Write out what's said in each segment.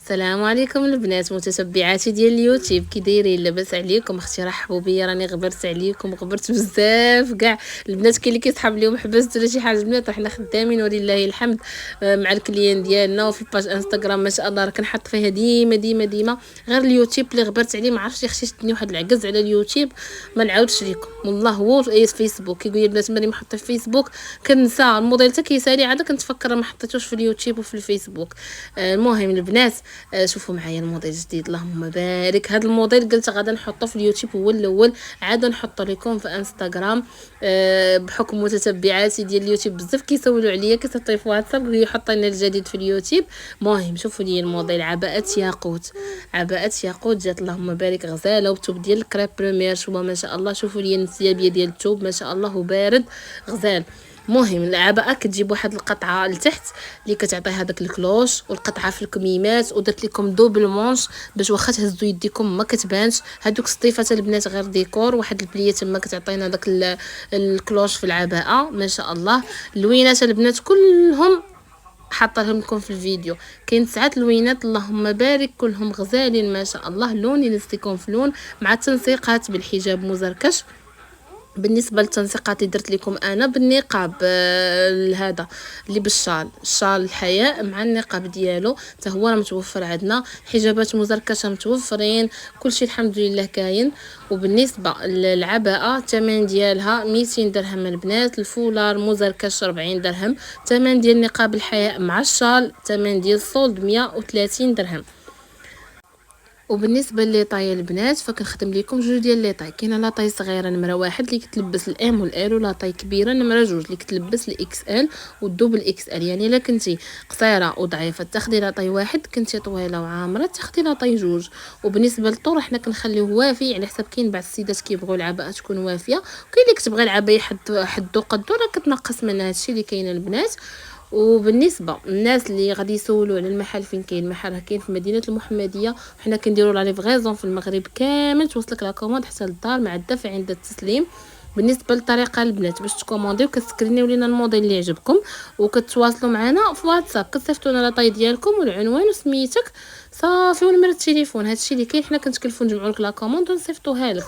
السلام عليكم البنات متتبعاتي ديال اليوتيوب، كي دايرين؟ لاباس عليكم؟ اختي رحبوا بيا، راني غبرت عليكم وغبرت بزاف كاع البنات. كاين اللي كيسحب ليهم حبست ولا شي حاجه. البنات حنا خدامين ولله الحمد مع الكليان ديالنا، وفي الباج انستغرام ما شاء الله راه كنحط فيها ديما غير اليوتيوب اللي غبرت عليه. ما عرفتش اختي شدني واحد العكز على اليوتيوب، ما نعاودش لكم والله. هو فيسبوك كيقول لي البنات ملي ما حطيت في فيسبوك كنسى الموديل حتى كيسالي، عاد كنتفكر ما حطيتوش في اليوتيوب وفي الفيسبوك. المهم البنات شوفوا معايا الموديل جديد، اللهم بارك. هذا الموديل قلت غادا نحطه في اليوتيوب هو الاول، عاد نحطه لكم في انستغرام. بحكم متتبعاتي ديال اليوتيوب بزاف كيسولوا عليا، كيصيفطوا في واتساب يقولوا لي حطي لنا الجديد في اليوتيوب. المهم شوفوا لي الموديل، عباءه ياقوت جات اللهم بارك غزاله، وبتوب ديال الكريب بريمير شوفوا ما شاء الله. شوفوا لي الانسيابيه ديال الثوب ما شاء الله وبارد غزال. مهم العباءه كتجيب واحد القطعه لتحت اللي كتعطي هذاك الكلوش، والقطعه في الكميمات، ودرت لكم دوبل مونش باش واخا تهزوا يديكم ما كتبانش. هذوك الصيفات البنات غير ديكور، واحد البليه تما كتعطينا داك الكلوش في العباءه ما شاء الله. اللوينات البنات كلهم حاطه لكم في الفيديو، كاين 9 لوينات اللهم بارك كلهم غزالين ما شاء الله. لون يلصقكم في لون مع تنسيقات بالحجاب مزركش. بالنسبه للتنسيقات اللي درت لكم انا بالنقاب، هذا اللي بالشال، الشال الحياء مع النقاب ديالو حتى هو راه متوفر عندنا. حجابات مزركشه متوفرين، كلشي الحمد لله كاين. وبالنسبه للعباءه الثمن ديالها 200 درهم البنات. الفولار مزركش 40 درهم. الثمن ديال نقاب الحياء مع الشال الثمن ديال الصولد 130 درهم. وبالنسبه لي طاي البنات فكنخدم لكم جوج ديال لي طاي. كاينه لا طاي صغيره نمره 1 اللي كتلبس الام والال، ولا طاي كبيره نمره 2 اللي كتلبس الاكس ال والدوبل اكس ال. يعني الا كنتي قصيره وضعيفه تاخدي لا طاي 1، كنتي طويله وعامره تاخدي لا طاي 2. وبالنسبه للطور حنا كنخليوه وافي على حسب، كاين بعض السيدات كيبغيو العباءه تكون وافيه، وكاين اللي كتبغي العبايه حدو قدو راه كتنقص منها. هادشي اللي كاين البنات. وبالنسبه للناس اللي غادي يسولوا على المحل، فين كاين المحل؟ راه كاين في مدينه المحمديه، وحنا كنديروا لا ليفغيزون في المغرب كامل، توصلك لا كوموند حتى للدار مع الدفع عند التسليم. بالنسبه للطريقه البنات باش تكومونديو، كتسكرينيو لينا الموديل اللي عجبكم وكتواصلوا معنا في واتساب، كتصيفطوا لنا لاطاي ديالكم والعنوان وسميتك صافي ونمره التليفون. هادشي اللي كاين، حنا كنتكلفوا نجمعوا لك لا كوموند ونصيفطوها لك.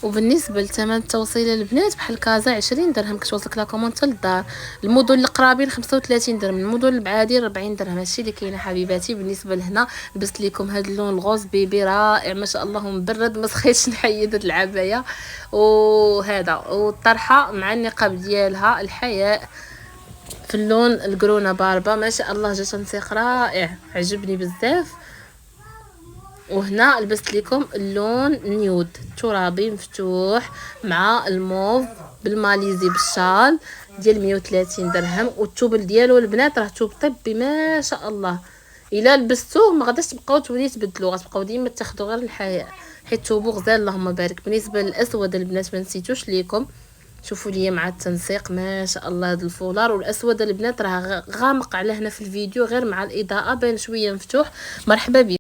وبالنسبه لثمن التوصيل البنات بحال كازا 20 درهم كتوصلك لا كوموند حتى للدار. المدن القرابين 35 درهم، المدن البعادين 40 درهم. هادشي اللي كاين حبيباتي. بالنسبه لهنا لبست لكم هذا اللون الغوز بيبي رائع ما شاء الله، مبرد ما سخيتش نحيد هاد العبايه. وهذا والطرحه مع النقاب ديالها الحياء في اللون الكرونا باربا ما شاء الله، جا تنسيق رائع عجبني بزاف. وهنا لبست لكم اللون نيود ترابي مفتوح مع الموف بالماليزي بالشال ديال 130 درهم. والتوبل ديالو البنات راه توب طبي ما شاء الله، الا لبستوه ما غاداش تبقاو تولي تبدلوا، غتبقاو ديما تاخذوا غير الحياء حيت توبو غزال اللهم بارك. بالنسبه للاسود البنات ما نسيتوش ليكم، شوفوا لي مع التنسيق ما شاء الله. هذا الفولار والاسود البنات راه غامق على هنا في الفيديو، غير مع الاضاءه بان شويه مفتوح. مرحبا بكم.